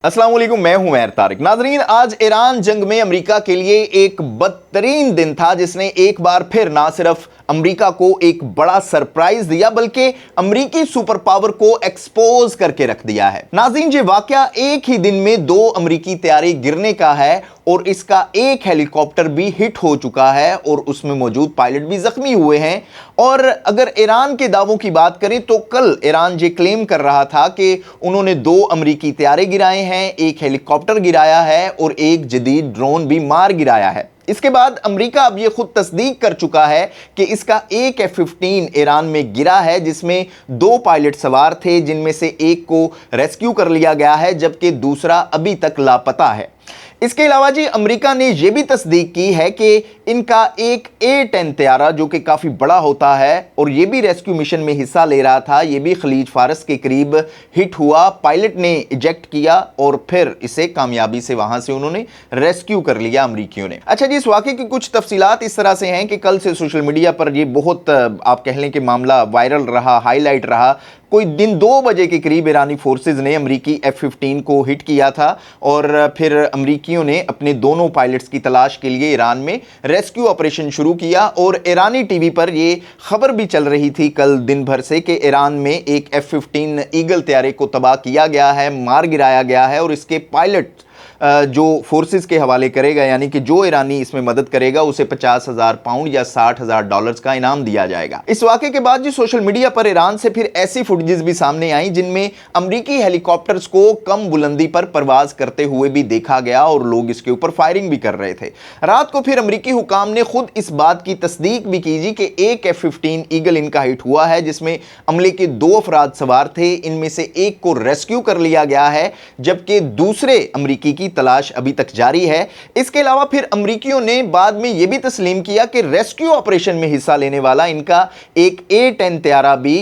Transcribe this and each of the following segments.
अस्सलाम वालेकुम, मैं हूं मैर तारिक। नाजरीन, आज ईरान जंग में अमेरिका के लिए एक बदतरीन दिन था जिसने एक बार फिर ना सिर्फ अमेरिका को एक बड़ा सरप्राइज दिया बल्कि अमेरिकी सुपर पावर को एक्सपोज करके रख दिया है। नाज़रीन, ये वाकया एक ही दिन में 2 अमेरिकी तैयारी गिरने का है और इसका एक हेलीकॉप्टर भी हिट हो चुका है और उसमें मौजूद पायलट भी जख्मी हुए हैं। और अगर ईरान के दावों की बात करें तो कल ईरान ये क्लेम कर रहा था कि उन्होंने 2 अमेरिकी तैयारे गिराए हैं, एक हेलीकॉप्टर गिराया है और एक जदीद ड्रोन भी मार गिराया है। इसके बाद अमेरिका अब यह खुद तस्दीक कर चुका है कि इसका एक F-15 ईरान में गिरा है जिसमें 2 पायलट सवार थे, जिनमें से एक को रेस्क्यू कर लिया गया है जबकि दूसरा अभी तक लापता है। इसके अलावा जी अमेरिका ने यह भी तस्दीक की है कि इनका एक A-10 तैयारा जो कि काफ़ी बड़ा होता है और यह भी रेस्क्यू मिशन में हिस्सा ले रहा था, यह भी खलीज फारस के करीब हिट हुआ। पायलट ने इजेक्ट किया और फिर इसे कामयाबी से वहां से उन्होंने रेस्क्यू कर लिया अमेरिकियों ने। अच्छा जी, इस वाक़े की कुछ तफसीलात इस तरह से हैं कि कल से सोशल मीडिया पर यह बहुत आप कह लें कि मामला वायरल रहा, हाईलाइट रहा। कोई दिन 2 बजे के करीब ईरानी फोर्सेस ने अमेरिकी F-15 को हिट किया था और फिर अमेरिकियों ने अपने दोनों पायलट्स की तलाश के लिए ईरान में रेस्क्यू ऑपरेशन शुरू किया। और ईरानी टीवी पर यह खबर भी चल रही थी कल दिन भर से कि ईरान में एक F-15 ईगल तैयारे को तबाह किया गया है, मार गिराया गया है और इसके पायलट जो फोर्सेस के हवाले करेगा, यानी कि जो ईरानी इसमें मदद करेगा उसे 50,000 पाउंड या $60,000 का इनाम दिया जाएगा। इस वाक़े के बाद जी सोशल मीडिया पर ईरान से फिर ऐसी फुटेजेस भी सामने आई जिनमें अमेरिकी हेलीकॉप्टर्स को कम बुलंदी पर परवाज करते हुए भी देखा गया और लोग इसके ऊपर फायरिंग भी कर रहे थे। रात को फिर अमेरिकी हुकाम ने खुद इस बात की तस्दीक भी की जी कि एक F-15 ईगल इनका हिट हुआ है जिसमें अमले के 2 अफराद सवार थे। इनमें से एक को रेस्क्यू कर लिया गया है जबकि दूसरे अमेरिकी की तलाश अभी तक जारी है। इसके अलावा फिर अमेरिकियों ने बाद में यह भी तस्लीम किया कि रेस्क्यू ऑपरेशन में हिस्सा लेने वाला इनका एक A-10 तैयारा भी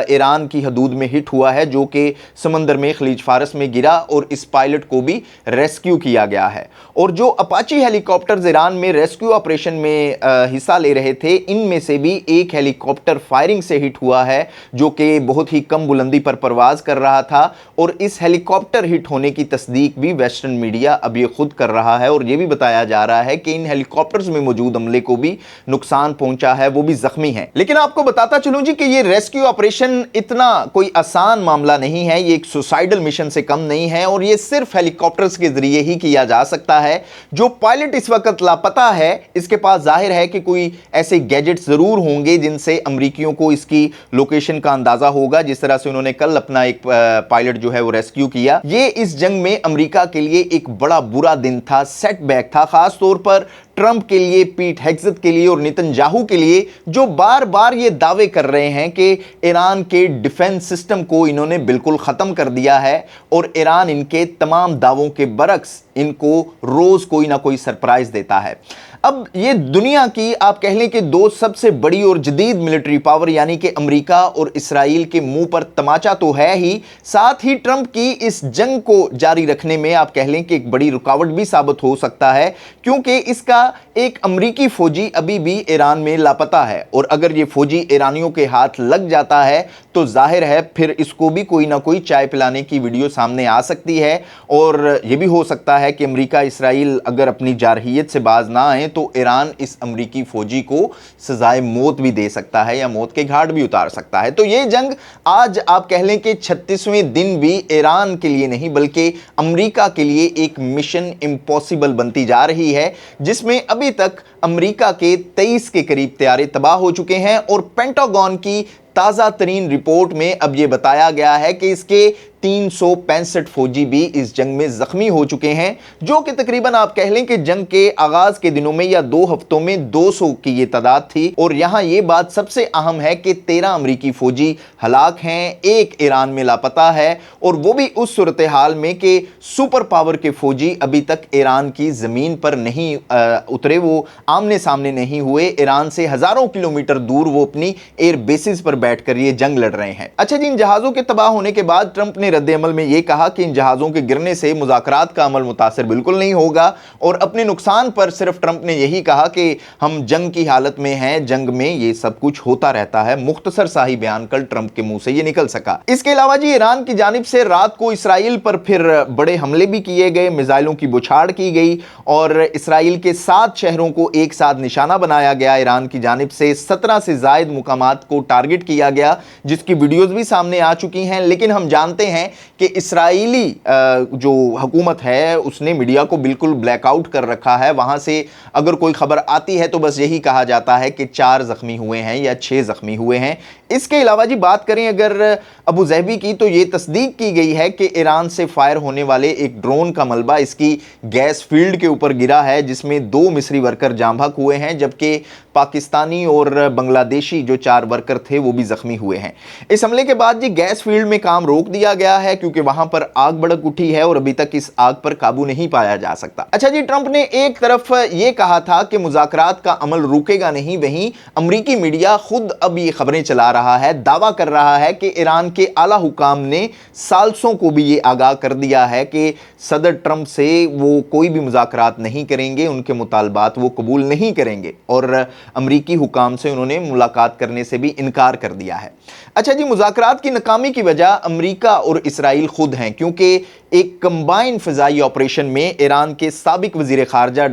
ईरान की हदूद में हिट हुआ है जो कि समंदर में खलीज फारस में गिरा और इस पायलट को भी रेस्क्यू किया गया है। और जो अपाची हेलीकॉप्टर्स ईरान में रेस्क्यू ऑपरेशन में हिस्सा ले रहे थे, इनमें से भी एक हेलीकॉप्टर फायरिंग से हिट हुआ है जो कि बहुत ही कम बुलंदी पर परवाज कर रहा था। और इस हेलीकॉप्टर हिट होने की तस्दीक भी वेस्टर्न मीडिया अब ये खुद कर रहा है और ये भी बताया जा रहा है कि इन हेलीकॉप्टर्स में मौजूद अमले को भी नुकसान पहुंचा है, वो भी जख्मी है। लेकिन आपको बताता चलूं जी कि ये रेस्क्यू ऑपरेशन इतना कोई आसान मामला नहीं है, ये एक सुसाइडल मिशन से कम नहीं है और ये सिर्फ हेलीकॉप्टर्स के जरिए ही किया जा सकता है। जो पायलट इस वक्त लापता है, इसके पास जाहिर है कि कोई ऐसे गैजेट जरूर होंगे जिनसे अमेरिकियों को इसकी लोकेशन का अंदाजा होगा, जिस तरह से उन्होंने कल अपना एक पायलट जो है वो रेस्क्यू किया। ये इस जंग में अमेरिका के लिए एक बड़ा बुरा दिन था, सेटबैक था, खास तौर पर ट्रंप के लिए, पीट हेग्सेथ के लिए और नेतन्याहू के लिए, जो बार बार ये दावे कर रहे हैं कि ईरान के डिफेंस सिस्टम को इन्होंने बिल्कुल ख़त्म कर दिया है और ईरान इनके तमाम दावों के बरक्स इनको रोज़ कोई ना कोई सरप्राइज देता है। अब ये दुनिया की आप कह लें कि 2 सबसे बड़ी और जदीद मिलिट्री पावर यानी कि अमेरिका और इसराइल के मुंह पर तमाचा तो है ही, साथ ही ट्रंप की इस जंग को जारी रखने में आप कह लें कि एक बड़ी रुकावट भी साबित हो सकता है, क्योंकि इसका एक अमेरिकी फौजी अभी भी ईरान में लापता है और अगर ये फौजी ईरानियों के हाथ लग जाता है तो जाहिर है फिर इसको भी कोई ना कोई चाय पिलाने की वीडियो सामने आ सकती है। और यह भी हो सकता है कि अमेरिका इसराइल अगर अपनी जारहियत से बाज ना आए तो ईरान इस अमेरिकी फौजी को सजाए मौत भी दे सकता है या मौत के घाट भी उतार सकता है। तो ये जंग आज आप कह लें कि 36वें दिन भी ईरान के लिए नहीं बल्कि अमेरिका के लिए एक मिशन इम्पॉसिबल बनती जा रही है, जिसमें अभी तक अमेरिका के 23 के करीब तैयारे तबाह हो चुके हैं। और पेंटागन की ताज़ा तरीन रिपोर्ट में अब यह बताया गया है कि इसके 365 फौजी भी इस जंग में जख्मी हो चुके हैं, जो कि तकरीबन आप कह लें कि जंग के आगाज के दिनों में या 2 हफ्तों में 200 की ये तादाद थी। और यहां ये बात सबसे अहम है कि 13 अमेरिकी फौजी हलाक हैं, 1 ईरान में लापता है और वो भी उस सूरत हाल में कि सुपर पावर के फौजी अभी तक ईरान की जमीन पर नहीं उतरे, वो आमने सामने नहीं हुए। ईरान से हजारों किलोमीटर दूर वो अपनी एयर बेसिस पर बैठकर ये जंग लड़ रहे हैं। अच्छा जी, इन जहाजों के तबाह होने के बाद ट्रंप ने अपने रद्द अमल में ये कहा कि इन जहाज़ों के गिरने से मुज़ाकरात का अमल मुतासिर बिल्कुल नहीं होगा, और अपने नुकसान पर सिर्फ ट्रंप ने यही कहा कि हम जंग की हालत में हैं, जंग में ये सब कुछ होता रहता है। मुख्तसर सा ही बयान कल ट्रंप के मुंह से ये निकल सका। इसके अलावा जी ईरान की जानिब से रात को इसराइल पर फिर बड़े हमले भी किए गए, मिसाइलों की बौछार की गई और इसराइल के 7 शहरों को एक साथ निशाना बनाया गया। ईरान की जानिब से 17 से ज़ायद मुकामात को टारगेट किया गया, जिसकी वीडियोस भी सामने आ चुकी हैं। लेकिन हम जानते हैं कि इसराइली जो हुकूमत है उसने मीडिया को बिल्कुल ब्लैकआउट कर रखा है। वहां से अगर कोई खबर आती है तो बस यही कहा जाता है कि 4 जख्मी हुए हैं या 6 जख्मी हुए हैं। इसके अलावा जी बात करें अगर अबू ज़हबी की, तो ये तस्दीक की गई है कि ईरान से फायर होने वाले एक ड्रोन का मलबा इसकी गैस फील्ड के ऊपर गिरा है, जिसमें 2 मिस्री वर्कर जाँ बहक हुए हैं, जबकि पाकिस्तानी और बांग्लादेशी जो 4 वर्कर थे वो भी जख्मी हुए हैं। इस हमले के बाद जी गैस फील्ड में काम रोक दिया गया है क्योंकि वहां पर आग भड़क उठी है और अभी तक इस आग पर काबू नहीं पाया जा सकता। अच्छा जी, ट्रंप ने एक तरफ ये कहा था कि मुज़ाकरात का अमल रुकेगा नहीं, वहीं अमरीकी मीडिया खुद अब ये खबरें चला रहा है, दावा कर रहा है कि ईरान के आला हुकाम ने साल्सों को भी ये आगाह कर दिया है कि सदर ट्रंप से वो कोई भी मुज़ाकरात नहीं करेंगे, उनके मुतालबात वो कबूल नहीं करेंगे और अमरीकी हुकाम से उन्होंने मुलाकात करने से भी इनकार कर दिया है। अच्छा जी, मुज़ाकरात की नाकामी की वजह अमरीका और इसराइल खुद हैं, क्योंकि एक कंबाइंड फ़िज़ाई ऑपरेशन में ईरान के साबिक वज़ीर ख़ारजा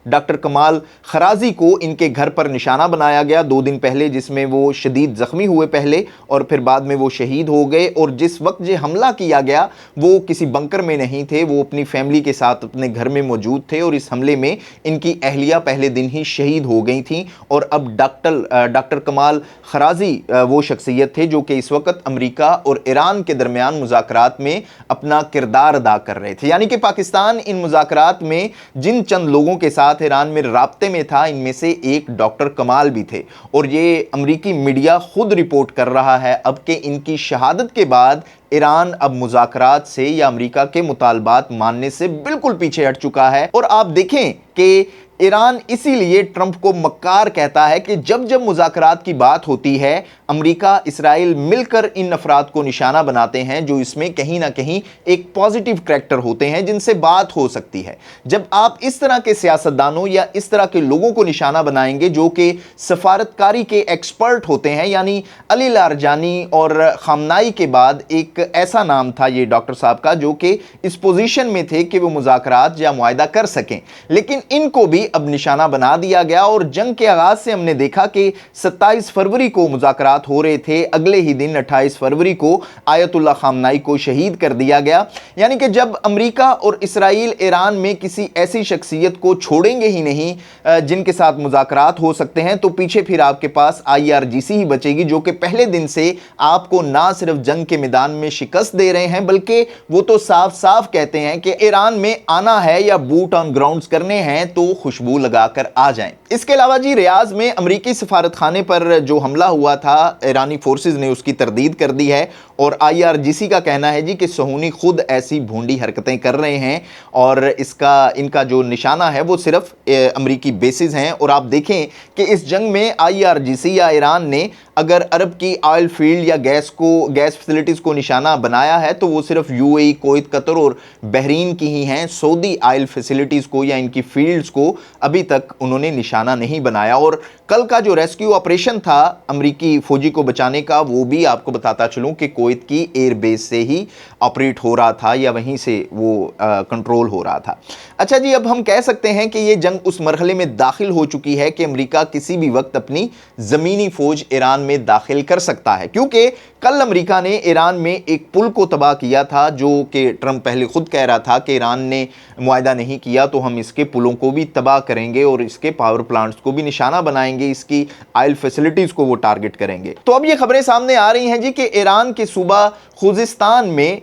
डॉक्टर कमाल खराजी को इनके घर पर निशाना बनाया गया 2 दिन पहले, जिसमें वो शदीद ज़ख्मी हुए पहले और फिर बाद में वो शहीद हो गए। और जिस वक्त ये हमला किया गया वो किसी बंकर में नहीं थे, वो अपनी फैमिली के साथ अपने घर में मौजूद थे और इस हमले में इनकी अहलिया पहले दिन ही शहीद हो गई थी। और अब डॉक्टर कमाल खराजी वो शख्सियत थे जो कि इस वक्त अमरीका और ईरान के दरमियान मुज़ाकरात में अपना किरदार अदा कर रहे थे। यानी कि पाकिस्तान इन मुज़ाकरात में जिन चंद लोगों के साथ ईरान में राब्ते में था, इनमें से एक डॉक्टर कमाल भी थे। और ये अमरीकी मीडिया खुद रिपोर्ट कर रहा है अब कि इनकी शहादत के बाद ईरान अब मुज़ाकरात से या अमरीका के मुतालबात मानने से बिल्कुल पीछे हट चुका है। और आप देखें कि ईरान इसीलिए ट्रंप को मक्कार कहता है कि जब जब मुज़ाकरात की बात होती है अमरीका इसराइल मिलकर इन अफराद को निशाना बनाते हैं जो इसमें कहीं ना कहीं एक पॉजिटिव करैक्टर होते हैं जिनसे बात हो सकती है। जब आप इस तरह के सियासतदानों या इस तरह के लोगों को निशाना बनाएंगे जो कि सफारतकारी के एक्सपर्ट होते हैं, यानी अली लारजानी और खामनाई के बाद एक ऐसा नाम था ये डॉक्टर साहब का जो कि इस पोजीशन में थे कि वो मुज़ाकरात या मुआहदा कर सकें, लेकिन इनको भी अब निशाना बना दिया गया। और जंग के आगाज से हमने देखा कि 27 फरवरी को मुज़ाकरात हो रहे थे, अगले ही दिन 28 फरवरी को आयतुल्लाह खामनाई को शहीद कर दिया गया। यानी कि जब अमेरिका और इसराइल ईरान में किसी ऐसी शख्सियत को छोड़ेंगे ही नहीं जिनके साथ मुज़ाकरात हो सकते हैं, तो पीछे फिर आपके पास IRGC ही बचेगी जो कि पहले दिन से आपको ना सिर्फ जंग के मैदान में शिकस्त दे रहे हैं बल्कि वो तो साफ साफ कहते हैं कि ईरान में आना है या बूट ऑन ग्राउंड्स करने हैं तो खुशबू लगाकर आ जाएं। इसके अलावा जी रियाज में अमेरिकी सफारतखाने पर जो हमला हुआ था ईरानी फोर्सेस ने उसकी तरदीद कर दी है और IRGC का कहना है जी कि सहूनी खुद ऐसी भोंडी हरकतें कर रहे हैं और इनका जो निशाना है वो सिर्फ अमेरिकी बेसिस हैं। और आप देखें कि इस जंग में IRGC या ईरान ने अगर अरब की ऑयल फील्ड या गैस फैसिलिटीज़ को निशाना बनाया है तो वो सिर्फ UAE, कुवैत, कतर और बहरीन की ही हैं। सऊदी ऑयल फैसिलिटीज़ को या इनकी फील्ड्स को अभी तक उन्होंने निशाना नहीं बनाया। और कल का जो रेस्क्यू ऑपरेशन था अमेरिकी फौजी को बचाने का, वो भी आपको बताता चलूँ कि कुवैत की एयरबेस से ही ऑपरेट हो रहा था या वहीं से वो कंट्रोल हो रहा था। अच्छा जी, अब हम कह सकते हैं कि ये जंग उस मरहले में दाखिल हो चुकी है कि अमेरिका किसी भी वक्त अपनी ज़मीनी फ़ौज ईरान में दाखिल कर सकता है, क्योंकि कल अमेरिका ने ईरान में एक पुल को तबाह किया था जो कि ट्रंप पहले खुद कह रहा था कि ईरान ने मुआहदा नहीं किया तो हम इसके पुलों को भी तबाह करेंगे और इसके पावर प्लांट्स को भी निशाना बनाएंगे, इसकी ऑयल फैसिलिटीज़ को वो टारगेट करेंगे। तो अब ये खबरें सामने आ रही हैं जी कि ईरान के सूबा खुजिस्तान में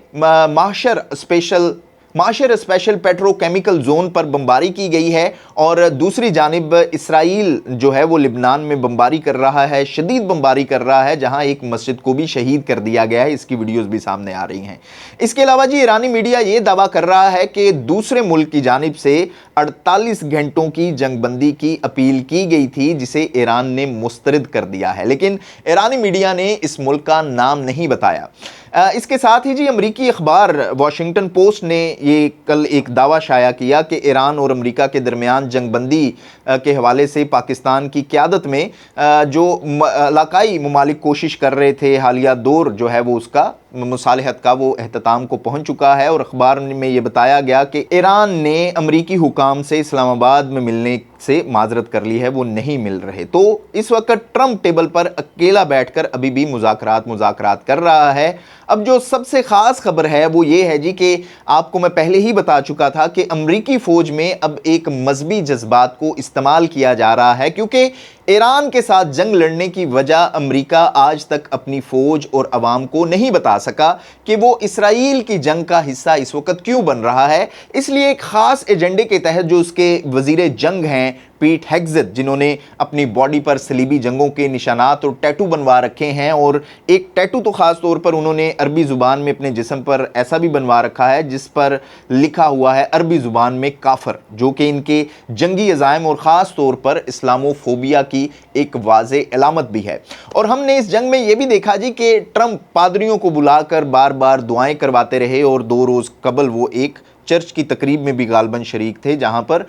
माशर स्पेशल पेट्रोकेमिकल जोन पर बमबारी की गई है और दूसरी जानिब इसराइल जो है वो लिबनान में बमबारी कर रहा है, शदीद बमबारी कर रहा है, जहां एक मस्जिद को भी शहीद कर दिया गया है। इसकी वीडियोस भी सामने आ रही हैं। इसके अलावा जी ईरानी मीडिया ये दावा कर रहा है कि दूसरे मुल्क की जानिब से 48 घंटों की जंग बंदी की अपील की गई थी, जिसे ईरान ने मुस्तरद कर दिया है, लेकिन ईरानी मीडिया ने इस मुल्क का नाम नहीं बताया। इसके साथ ही जी अमरीकी अखबार वॉशिंगटन पोस्ट ने ये कल एक दावा शाया किया कि ईरान और अमरीका के दरमियान जंगबंदी के हवाले से पाकिस्तान की क़यादत में जो इलाकाई ममालिक कोशिश कर रहे थे, हालिया दौर जो है वो उसका मुसालहत का वो अहतमाम को पहुंच चुका है। और अखबार में ये बताया गया कि ईरान ने अमरीकी हुकाम से इस्लामाबाद में मिलने से माजरत कर ली है, वो नहीं मिल रहे। तो इस वक्त ट्रंप टेबल पर अकेला बैठकर अभी भी मुज़ाकरात कर रहा है। अब जो सबसे ख़ास खबर है वो ये है जी कि आपको मैं पहले ही बता चुका था कि अमरीकी फ़ौज में अब एक मजहबी जज्बात को इस्तेमाल किया जा रहा है, क्योंकि ईरान के साथ जंग लड़ने की वजह अमरीका आज तक अपनी फ़ौज और अवाम को नहीं बता सका कि वो इसराइल की जंग का हिस्सा इस वक्त क्यों बन रहा है। इसलिए एक ख़ास एजेंडे के तहत जो उसके वज़ीर जंग हैं पीट हेग्सेथ, जिन्होंने अपनी बॉडी पर सलीबी जंगों के निशानात और टैटू बनवा रखे हैं, और एक टैटू तो ख़ास तौर पर उन्होंने अरबी ज़ुबान में अपने जिस्म पर ऐसा भी बनवा रखा है जिस पर लिखा हुआ है अरबी ज़ुबान में काफर, जो कि इनके जंगी अज़ाइम और ख़ास तौर पर इस्लामोफोबिया की एक वाज़े अलामत भी है। और हमने इस जंग में ये भी देखा जी कि ट्रंप पादरियों को बुलाकर बार बार दुआएं करवाते रहे, और 2 रोज़ कबल वो एक चर्च की तकरीब में भी गालबन शरीक थे, जहां पर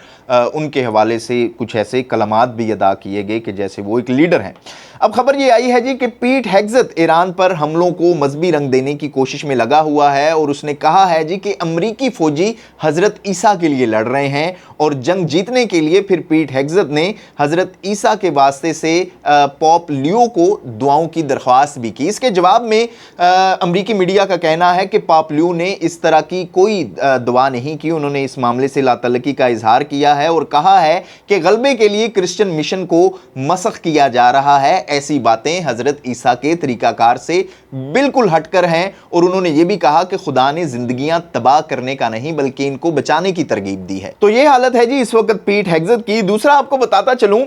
उनके हवाले से कुछ ऐसे कलमात भी अदा किए गए कि जैसे वो एक लीडर हैं। अब खबर ये आई है जी कि पीट हेग्सेथ ईरान पर हमलों को मजहबी रंग देने की कोशिश में लगा हुआ है, और उसने कहा है जी कि अमरीकी फौजी हज़रत ईसा के लिए लड़ रहे हैं, और जंग जीतने के लिए फिर पीट हेग्सेथ ने हज़रत ईसा के वास्ते से पोप लियो को दुआओं की दरख्वास्त भी की। इसके जवाब में अमरीकी मीडिया का कहना है कि पोप लियो ने इस तरह की कोई दुआ नहीं की। उन्होंने इस मामले से लातल्लकी का इजहार किया है और कहा है कि गलबे के लिए क्रिश्चियन मिशन को मसख किया जा रहा है। ऐसी बातें हजरत ईसा के तरीकाकार से बिल्कुल हटकर हैं, और उन्होंने ये भी कहा कि खुदा ने जिंदगियां तबाह करने का नहीं बल्कि इनको बचाने की तरगीब दी है। तो ये हालत है जी इस वक्त पीट हेग्सेथ की। दूसरा आपको बताता चलूं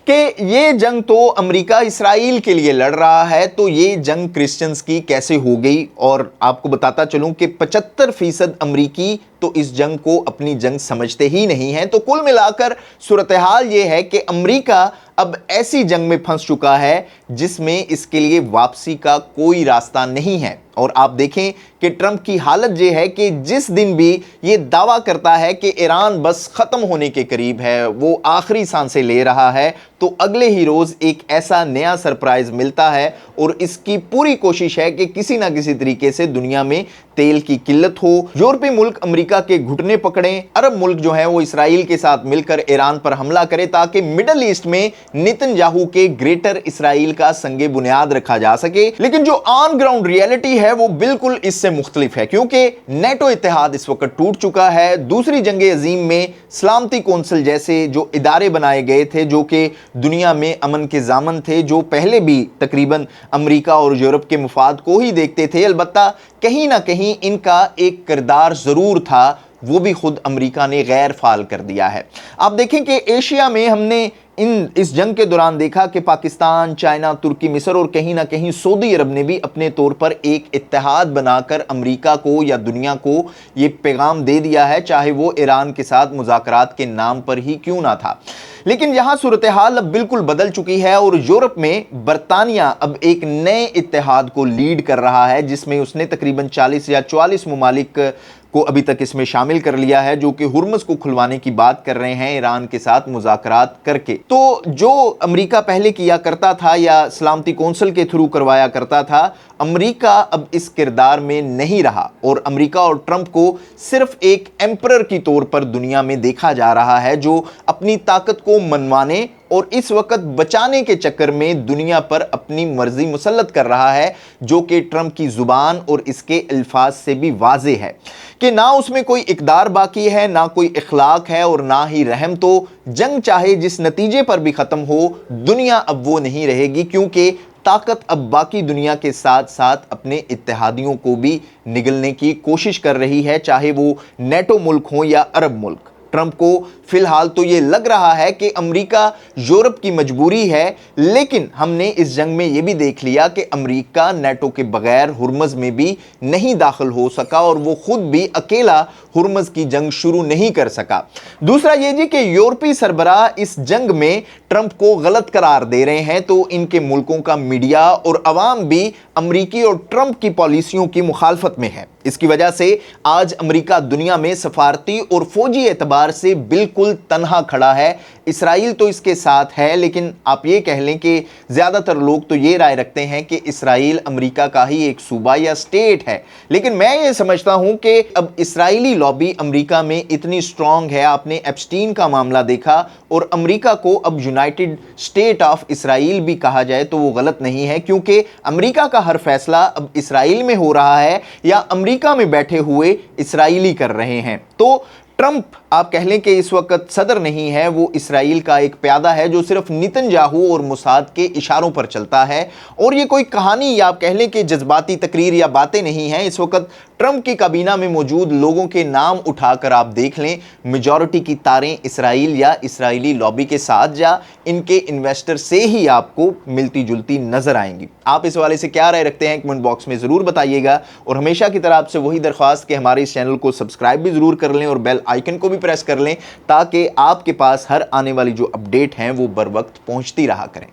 कि ये जंग तो अमेरिका इसराइल के लिए लड़ रहा है, तो ये जंग क्रिश्चियंस की कैसे हो गई। और आपको बताता चलूं कि 75% अमरीकी तो इस जंग को अपनी जंग समझते ही नहीं है। तो कुल मिलाकर सूरत हाल ये है कि अमेरिका अब ऐसी जंग में फंस चुका है जिसमें इसके लिए वापसी का कोई रास्ता नहीं है। और आप देखें कि ट्रंप की हालत ये है कि जिस दिन भी ये दावा करता है कि ईरान बस ख़त्म होने के करीब है, वो आखिरी सांसें ले रहा है, तो अगले ही रोज़ एक ऐसा नया सरप्राइज़ मिलता है। और इसकी पूरी कोशिश है कि किसी ना किसी तरीके से दुनिया में तेल की किल्लत हो, यूरोपीय मुल्क अमेरिका के घुटने पकड़ें, अरब मुल्क जो है वो इसराइल के साथ मिलकर ईरान पर हमला करे, ताकि मिडल ईस्ट में नेतन्याहू के ग्रेटर इसराइल का संगे बुनियाद रखा जा सके। लेकिन जो ऑन ग्राउंड रियलिटी है वो बिल्कुल इससे मुख्तलिफ है, क्योंकि नेटो इत्तेहाद इस वक्त टूट चुका है। दूसरी जंग अजीम में सलामती कौंसिल जैसे जो इदारे बनाए गए थे, जो कि दुनिया में अमन के जामन थे, जो पहले भी तकरीबन अमेरिका और यूरोप के मुफाद को ही देखते थे, अलबत्ता कहीं ना कहीं इनका एक किरदार ज़रूर था, वो भी खुद अमेरिका ने गैर फाल कर दिया है। आप देखें कि एशिया में हमने इस जंग के दौरान देखा कि पाकिस्तान, चाइना, तुर्की, मिस्र और कहीं ना कहीं सऊदी अरब ने भी अपने तौर पर एक इत्तेहाद बनाकर अमेरिका को या दुनिया को ये पैगाम दे दिया है, चाहे वो ईरान के साथ मुज़ाकरात के नाम पर ही क्यों ना था। लेकिन यहाँ सूरत हाल अब बिल्कुल बदल चुकी है, और यूरोप में बरतानिया अब एक नए इत्तेहाद को लीड कर रहा है, जिसमें उसने तकरीबन 40 या 44 ममालिक को अभी तक इसमें शामिल कर लिया है, जो कि हुर्मुज़ को खुलवाने की बात कर रहे हैं ईरान के साथ मुज़ाकरात करके। तो जो अमेरिका पहले किया करता था या सलामती कौंसिल के थ्रू करवाया करता था, अमेरिका अब इस किरदार में नहीं रहा, और अमेरिका और ट्रंप को सिर्फ एक एम्परर की तौर पर दुनिया में देखा जा रहा है, जो अपनी ताकत को मनवाने और इस वक्त बचाने के चक्कर में दुनिया पर अपनी मर्जी मुसल्लत कर रहा है, जो कि ट्रंप की जुबान और इसके अल्फाज से भी वाज़े है कि ना उसमें कोई इक़दार बाकी है, ना कोई इखलाक है और ना ही रहम। तो जंग चाहे जिस नतीजे पर भी ख़त्म हो, दुनिया अब वो नहीं रहेगी, क्योंकि ताकत अब बाकी दुनिया के साथ साथ अपने इत्तेहादियों को भी निगलने की कोशिश कर रही है, चाहे वो नेटो मुल्क हो या अरब मुल्क। ट्रंप को फिलहाल तो ये लग रहा है कि अमेरिका यूरोप की मजबूरी है, लेकिन हमने इस जंग में ये भी देख लिया कि अमेरिका नेटो के बगैर हुर्मुज़ में भी नहीं दाखिल हो सका और वो खुद भी अकेला हुर्मुज़ की जंग शुरू नहीं कर सका। दूसरा ये जी कि यूरोपीय सरबराह इस जंग में ट्रंप को गलत करार दे रहे हैं, तो इनके मुल्कों का मीडिया और अवाम भी अमेरिकी और ट्रंप की पॉलिसियों की मुखालफत में है। इसकी वजह से आज अमेरिका दुनिया में सफारती और फौजी एतबार से बिल्कुल तन्हा खड़ा है। इसराइल तो इसके साथ है, लेकिन आप ये कह लें कि ज़्यादातर लोग तो ये राय रखते हैं कि इसराइल अमेरिका का ही एक सूबा या स्टेट है। लेकिन मैं ये समझता हूँ कि अब इसराइली लॉबी अमेरिका में इतनी स्ट्रांग है। आपने एप्स्टीन का मामला देखा, और अमेरिका को अब यूनाइटेड स्टेट ऑफ इसराइल भी कहा जाए तो वो गलत नहीं है, क्योंकि अमेरिका का हर फैसला अब इसराइल में हो रहा है या अमेरिका में बैठे हुए इसराइली कर रहे हैं। तो ट्रंप आप कह लें कि इस वक्त सदर नहीं है, वो इसराइल का एक प्यादा है जो सिर्फ नेतन्याहू और मोसाद के इशारों पर चलता है। और ये कोई कहानी या आप कह लें कि जज्बाती तकरीर या बातें नहीं हैं। इस वक्त ट्रंप की काबीना में मौजूद लोगों के नाम उठाकर आप देख लें, मेजॉरिटी की तारें इसराइल या इसराइली लॉबी के साथ या इनके इन्वेस्टर से ही आपको मिलती जुलती नजर आएंगी। आप इस हवाले से क्या राय रखते हैं कमेंट बॉक्स में ज़रूर बताइएगा। और हमेशा की तरह आपसे वही दरख्वास्त कि हमारे इस चैनल को सब्सक्राइब भी ज़रूर कर लें और बेल आइकन को भी प्रेस कर लें, ताकि आपके पास हर आने वाली जो अपडेट हैं वो बर वक्त पहुंचती रहा करें।